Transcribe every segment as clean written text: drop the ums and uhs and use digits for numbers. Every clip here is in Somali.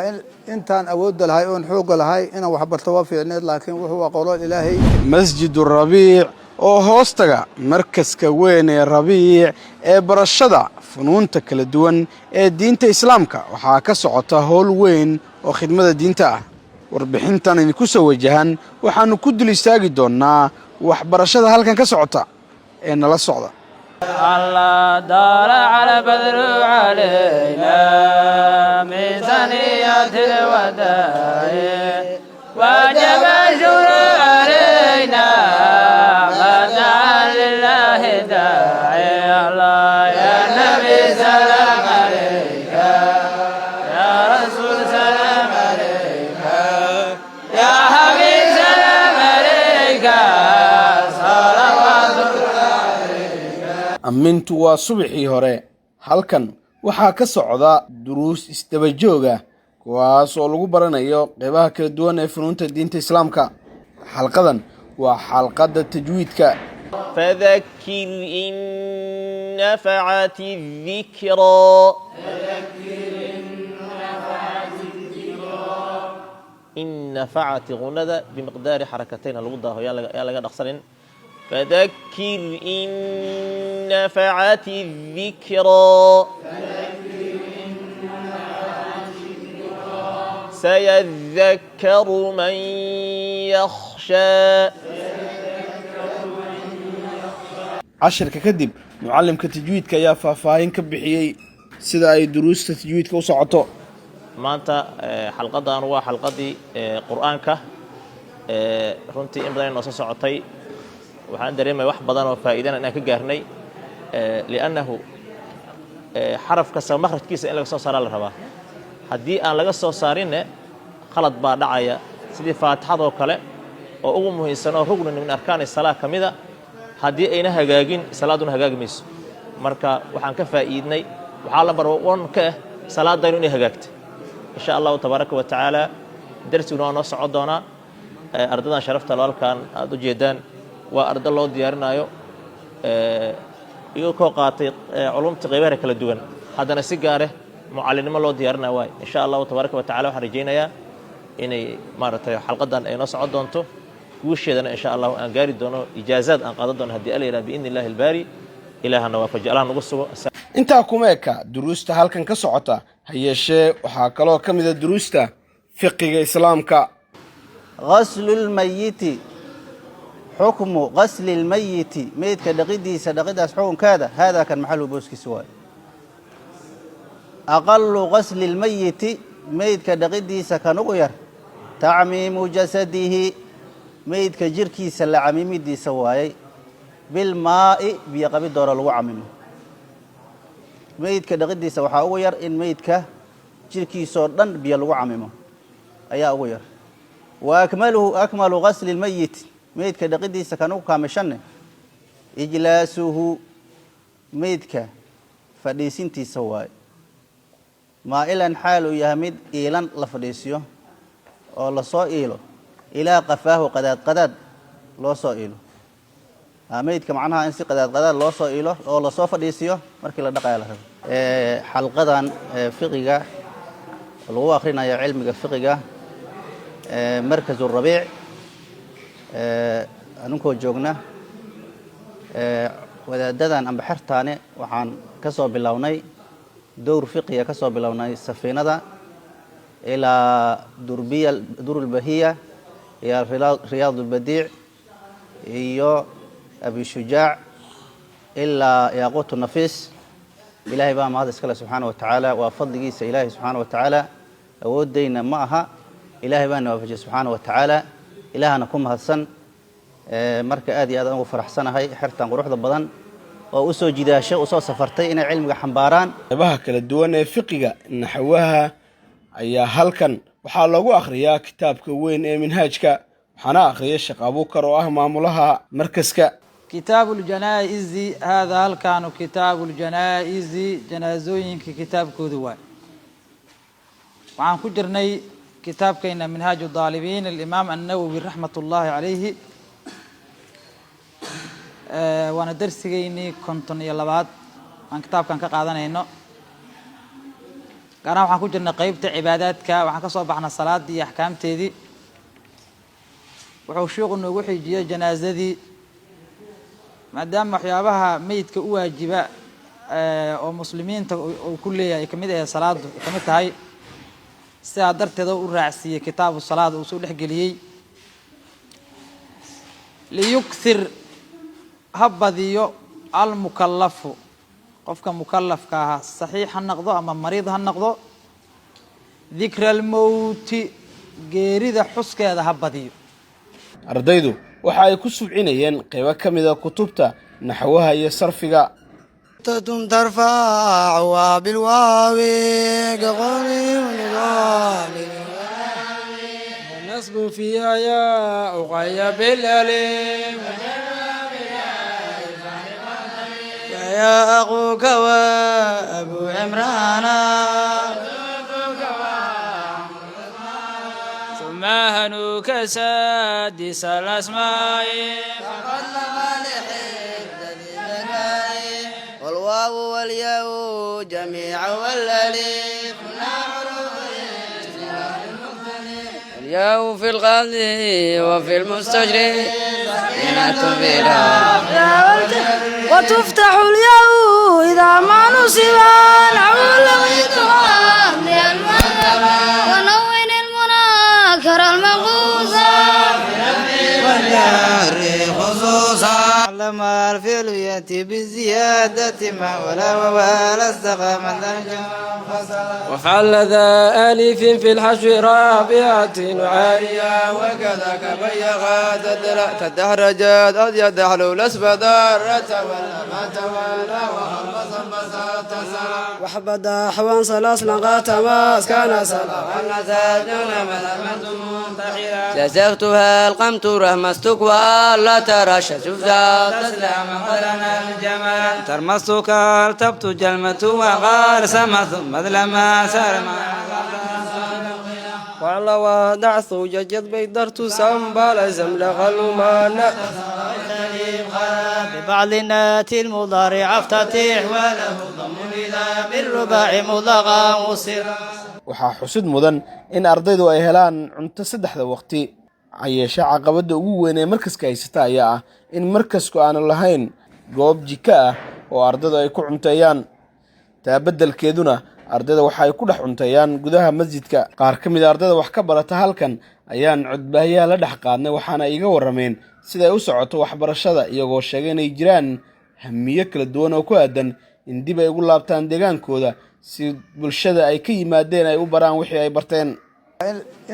intaan awood lahay oo xoog lahay inaan wax barto waa fiicneed laakiin wuxuu aqoon Ilaahay masjid Rabiic oo hoostaga markaska weyn ee Rabiic ee barashada funuunta kala duwan ee diinta islaamka waxa ka socota howl weyn oo khidmada diinta ah warbixintan idinku soo wajahan waxaanu ku dul istaagi doonaa wax barashada halkan ka socota ee nala socda الله دار على بدر علينا ميزانية الوداع وجب الشكر علينا فدعا لله داعي الله يا نبي سلام عليك يا رسول سلام عليك يا حبيب سلام عليك ammintu waa subaxii hore halkan waxaa ka socda duruus isdaba joog ah kuwaas oo lagu baranayo qeybaha kala duwan ee funuunta diinta islaamka xalqadan waa xalqada tajwiidka fadhakkir in nafa'at adh-dhikra in nafa'at ghunada bimiqdari harakatayn lagu daaho yaa laga dhaqsanin فذكر إن نفعت الذكرى سيذكر من يخشى عشرك كدب معلم كتجويد كيا فاهين كبحيي سida ay duruusta tajwiidka u socoto maanta xalqadan waa xalqadii quraanka runtii in badan noo soo socotay waxaan dareemay wax badan oo faa'iidana inaan ka gaarnay li'annahu xarafka makhrajkiisa in laga soo saaro la rabaa haddii aan laga soo saarinne khalad baa dhacaya sidii faatixada kale oo ugu muhiimsan oo rugni min arkaan salaad kamida haddii ayna hagaagin salaaduna hagaagi mayso marka waxaan ka faa'iidnay waxa la barwan ka salaadaynu inay hagaagto insha Allah tabaaraka wa taala darsiguna noo socon doona ardadan sharafta walaalkan aad u jeedaan waa arday loo diyaarinayo iyo koo qaatay culumta qeybaha kala duwan hadana si gaar ah mucallinimo loo diyaarinayo way insha Allah tabaaraka wa taala waxaan rajaynayaa inay maartay xalqadan ay noo socon doonto guusheedana insha Allah aan gaari doono ijaazaad aan qaadan doono hadii Allah bi idin Ilaahi al-Baari ilaahana waa fajalaha nagu sugo inta kuma eka duruusta halkan ka socota hayeeshee waxa kale oo kamid ah duruusta fiqiga islaamka غسل الميت حكم غسل الميت ميت كدقيديس دقيداس حكم كذا هذا كان محله بوسكي سواي أقل غسل الميت ميت كدقيديس كان غير تعميم جسده ميت كجركيس لعميم دي سواي بالماء بيقبل دور الوعميم ميت كدقيديس وحا غير إن ميت كجركيس دن بيلوعميم أيا غير وأكمله أكمل غسل الميت ميدك دقيديسا كانوا كامشن إجلاسه ميدك فديسنتي سواي ما إلى حاله يهمد إيلان لفديسيو أو لصو إيلو إلى قفاه قداد لو صو إيلو ميدك معناها إنسي قداد لو صو إيلو أو لصو فديسيو مركي لدقايا لها حلقة فقهة الغو آخرين يا علمك فقهة مركز الربيع أنكو جوجنا wadaadadan aan baxartaane waxaan ka soo bilownay dowr fiqiya ka soo bilownay safiinada ilaa durul bahiya iyo riyad al-badi' iyo abi shujaac ilaa yaqut an-nafis ilaahay baa mahad iskale subhanahu wa ta'ala wa fadligiisa ilaahay subhanahu wa ta'ala awoodayna ma aha ilaahay baa nawaafajiyay subhanahu wa ta'ala ilaahana ku mahadsan marka aad iyo aad ugu faraxsanahay xirtan quruxda badan oo u soo jidaashay u soo safartay inay cilmiga xambaaraan qeybaha kala duwan ee fiqiga naxwaha ayaa halkan waxaa lagu akhriyaa kitaabka weyn ee minhaajka waxaana akhriya Sheekh Abuukar oo ah maamulaha markaska كتاب الجنائز هذا هل كانوا كتاب الجنائز جنازوين كتاب كودوا وعن كجرني كتاب كينا منهاج الطالبين الإمام النووي رحمة الله عليه وانا درسيني كنتن يلباد عن كتاب كان كقادنا إنه gaar ahaan waxaan ku jirnay qaybta cibaadaadka waxaan ka soo baxnay salaadii iyo axkaamteedii wuxuu sheekhu noogu xijiyay janaazadii maadaama waxyaabaha meydka u waajiba oo muslimiinta uu ku leeyahay kamid ah salaadu kamid tahay sidaa darteed u raacsiiyay kitaabu salaad uu soo dhexgeliyey liyukthir habadiyo almukallafu qofka mukallafka ah saxiix ha noqdo ama mariid ha noqdo dikra almowti geerida xuskeeda ha badiyo ardaydu waxa ay ku subcinayeen qaybo ka mid ah kutubta naxwaha iyo sarfiga ترفع وبالواو كقول النصب فيها يا أغي بالأليم يا أخوك وأبو عمران ثم هنوك سادس الأسماء والواو والياء جميعا والألف الياء في القلب وفي المستجري وتفتح الياء إذا ما نصبا ونون المناكر المغوصة خصوصا لما الفعل يأتي بزيادة ما ولا ولا استقام وفعل ذا ألف في الحشو رابعة عالية وكذاك بيغات تدهرجت أضيد حلول أسبد ولا ما تولى وخلصا بساط سلام وحبد حوان صلاص لغات ماس كان سلام ونزادون ملمتم منتحرا جزغتها القمت رهمستك ولا ترى شفزا تسلم قدنا الجمال ترمستك ارتبت جلمة وغار سما ثم لما سار وعلى ودعث ججد بيدرت سنبال زملغ المانا ببعض النات المضارع افتتح وله ضم إذا بالرباع مضغى مصيرا waxaa xusid mudan in ardaydu ay helaan cunto saddexda waqti cayeesha caqabada ugu weyn ee markaska haysata ayaa ah in markasku aanu lahayn goob jiko ah oo ardaydu ay ku cunteeyaan taa beddelkeeduna ardayda waxa ay ku dhex cunteeyaan gudaha masjidka qaar ka mid ah ardayda wax ka barata halkan ayaan codbaahiyaha la dhex qaadnay waxaana iga warrameen siday u socoto waxbarashada iyagoo sheegay inay jiraan hamiyo kala duwan oo ku aadan in dib ay ugu laabtaan deegaankooda si bulshada ay ka yimaadeen ay u baraan wixii ay barteen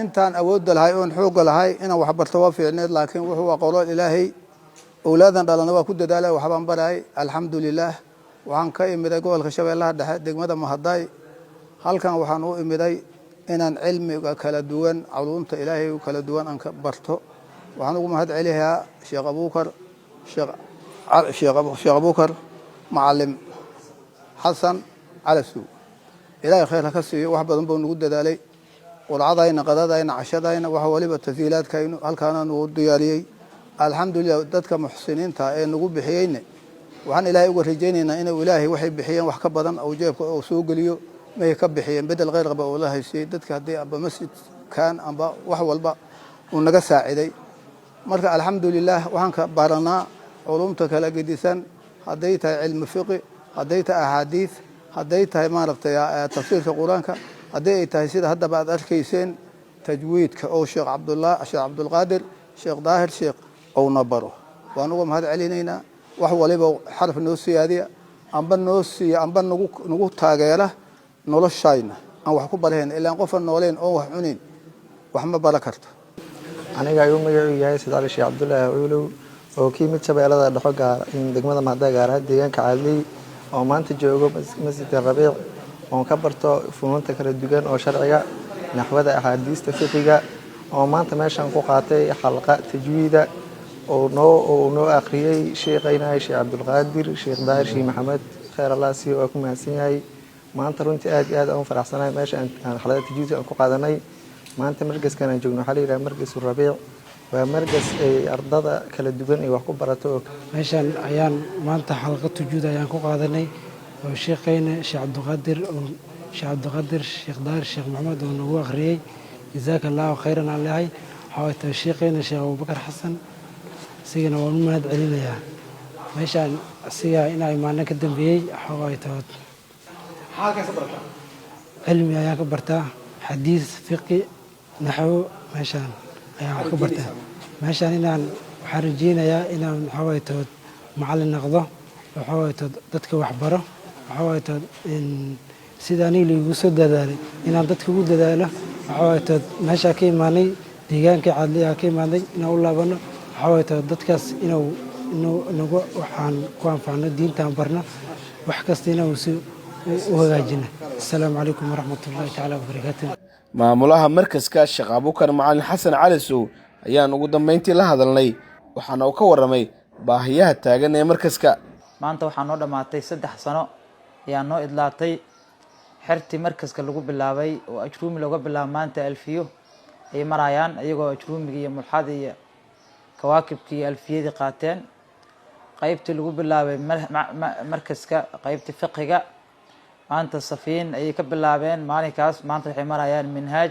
intaan awoodda lahay oon xoogga lahay inaan wax barto waa fiicneed laakiin wuxuu aqoolo ilaahay awlaadan dhalana waa ku dadaalay waxbaan barahay alxamdulilaah waxaan ka imiday gobolka shabeellaha dhexe degmada Mahaday halkan waxaan u imiday inaan cilmiga kala duwan culuumta ilaahay kala duwan aan ka barto waxaan ugu mahad celiyaa sheekh Abuukar macallim xasan calasow ilaahay khayr ka siiyo wax badan buu nagu dadaalay quraacadayna qadadayna cashadayna waxa waliba tasiilaadkaynu halkaana nagu diyaariyay alxamdulilah dadka muxsiniinta ee nagu bixiyayna waxaan ilaahay uga rajaynaynaa inuu ilaahay waxay bixiyeen wax ka badan oo jeebka oo soo geliyo may ka bixiyeen bedel khayr qaba oo la haysay dadka hadii aba masjid kan aba wax walba uu naga saaciday marka alxamdulilah waxaan ka baranaa culuumta kala gedisan haday tahay cilmi fiqh haday tahay ahadiith haday tahay maaragtay tafsiirka quraanka haday tahay sida hadda baad arkayseen tajwiidka oo sheekh Cabdulqaadir sheekh Daahir sheekh oo nabaro waan ugu mahad celinaynaa wax waliba xarf noo siyaadiya amba nagu taageera noloshayna aan wax ku bareen ilaa qof nooleen oo wax cunin wax ma bala karto aniga ayuu magaciisu yahay Sidaal Sheekh Cabdullaahi Ulow oo ka yimid shabeellada dhexe gaar degmada Mahaday gaar ahaan deegaanka Caaley oo maanta joogo masjidka Rabiic oo ka barto funuunta kala duwan oo sharciga naxwada ahadiista fiqiga oo maanta meeshan ku qaatay xalqa tajwiida oo noo akhriyay sheekayna Sheekh Cabdulqaadir Sheekh Daahir Sheekh Maxamed khayr Allah siiyo oo ku mahadsan yahay maanta runtii aad iyo aad aan faraxsanahay meesha aan xalqa tajwiida aan ku qaadanay maanta markaskan aan joogno waxa la yiraahdaa markas Rabiic waa markas ay ardada kala duwan ay wax ku barato meeshan ayaan maanta xalqa tajwiid ayaan ku qaadanay oo sheekayna Sheekh Cabdulqaadir oo sheekh cabdiqaadir sheekh daahir sheekh maxamed oo nagu akhriyey jazaaka allahu khayran aan leehay waxaa way tahay sheekheena sheekh abubakar xasan isigana waan u mahad celinayaa meeshaan asiga inaa imaano ka dambeeyey waxaa way tahay cilmi ayaan ka bartaa xadiis fiqi naxwo meeshaan ayaan wax ka bartaa meeshaan inaan waxaan rajeynayaa inaan waxaa way tahay macallin noqdo waxaa way tahay dadka wax baro waxaa way tahay sida aniga liigu soo dadaalay inaan dadka ugu dadaalo waxaa way tahay meeshaa ka imaanay deegaanka cadliyaa ka imaanay inaan u laabano waxaa way tahay dadkaas inagu waxaan ku anfacno diintaan barno wax kasta inaan u hagaajino asalaamu calaykum waraxmatullahi tacaala wabarakaatu maamulaha markaska sheekh abubakar macalin xasan calisow ayaan ugu dambeyntii la hadalnay waxaana uu ka warramay baahiyaha taagan ee markaska maanta waxaa noo dhammaatay 3 sano ayaa noo idlaatay xertii markaska lagu bilaabay oo ajruumi looga bilaabo maanta alfiyo ay marayaan iyagoo ajruumiga iyo mulxada iyo kawaakibkii iyo alfiyadii qaateen qaybtii lagu bilaabay markaska qaybtii fiqiga maanta safiin ayay ka bilaabeen maalinkaas maanta waxay marayaan minhaaj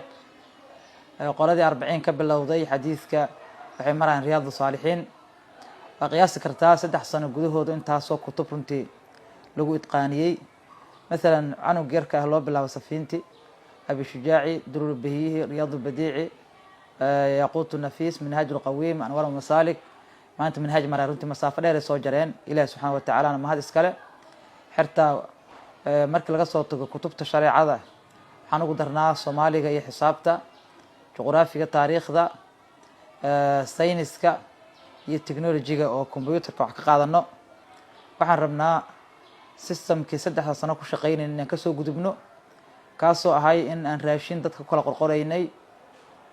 qoladii 40 ka bilowday xadiiska waxay marayaan riyaadu saalixiin waa qiyaasi kartaa 3 sano gudahooda intaasoo kutub runtii lagu idqaaniyey مثلا عنو جيرك أهلو بالله وصفينتي أبي شجاعي درور بهيه رياض البديعي ياقوت النفيس منهاج القويم أنوار المسالك ما أنت منهاج مرارنتي مسافة ليري صوجرين إله سبحانه وتعالى أنا ما هذا إسكاله حتى مركز القصة كتب الشريعة هذا حنو قدرنا صومالي جاي حسابته جغرافيا تاريخ ذا ساينسكا التكنولوجيا أو كمبيوتر كعقاد النوع وحرمنا systemkii 3 sano ku shaqeynay inaan ka soo gudubno kaasoo ahay in aan raashin dadka kala qorqoraynay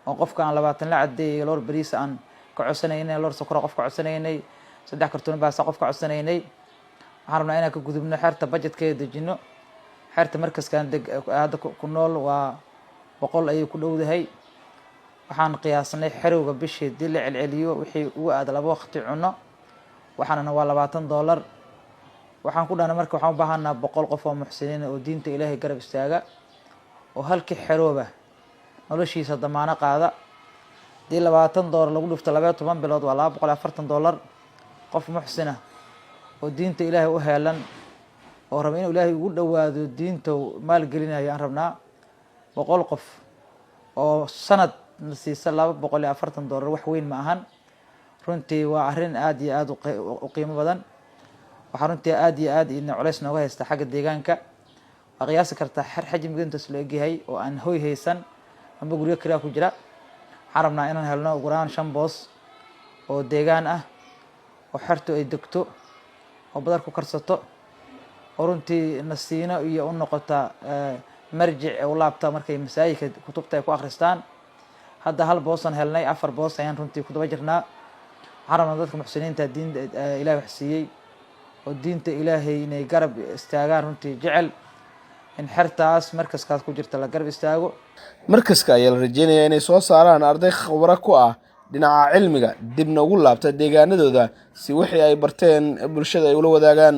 oo qofka aan 20 la cadeeyay loor bariis aan ka codsanaynay loor sokor qofka codsanaynay 3 kartoon baas qofka codsanaynay waxaan rabnaa inaan ka gudubno xerta budgetkeeda dejino xerta markaskan hadda ku nool waa 100 ayay ku dhowdahay waxaan qiyaasnay xerowga bishii dil celceliyo wixii uu aad laba waqti cuno waxaana waa $20 waxaan ku dhaana marka waxaan u baahanaa 100 qof oo muxsiniin oo diinta Ilaahay garab istaaga oo halkii xerooba noloshiisa damaano qaada dii $20 lagu dhufto 12 bilood waa $240 qof muxsina oo diinta Ilaahay u heelan oo raba inuu Ilaahay ugu dhawaado diinta maal gelinayo aan rabnaa 100 qof oo sanad nasiisa $240 wax weyn ma ahan runtii waa arrin aad iyo aad u qiimo badan waxaan runtii aad iyo aad in culays nooga haysta xagga deegaanka waa qiyaasi kartaa xajmiga intaas loo eegyahay oo aan hoy haysan amba guriga kale ku jira waxaan rabnaa inaan helno ugu yaraan 5 boos oo deegaan ah oo xertu ay degto oo badar ku karsato oo runtii nasiino iyo u noqota marjic oo laabta markay masaajidka kutubta ay ku akhristaan hadda hal boosan helnay 4 boos ayaan runtii ku daba jirnaa waxaan rabnaa dadka muxsiniinta diinta Ilaahay wax siiyey oo diinta Ilaahay inay garab istaagaan runtii jecel in xertaas markaskaas ku jirta la garab istaago markaska ayaa la rajeynayaa inay soo saaraan arday khubaro ku ah dhinaca cilmiga dibna ugu laabta deegaanadooda si wixii ay barteen bulshada ay ula wadaagaan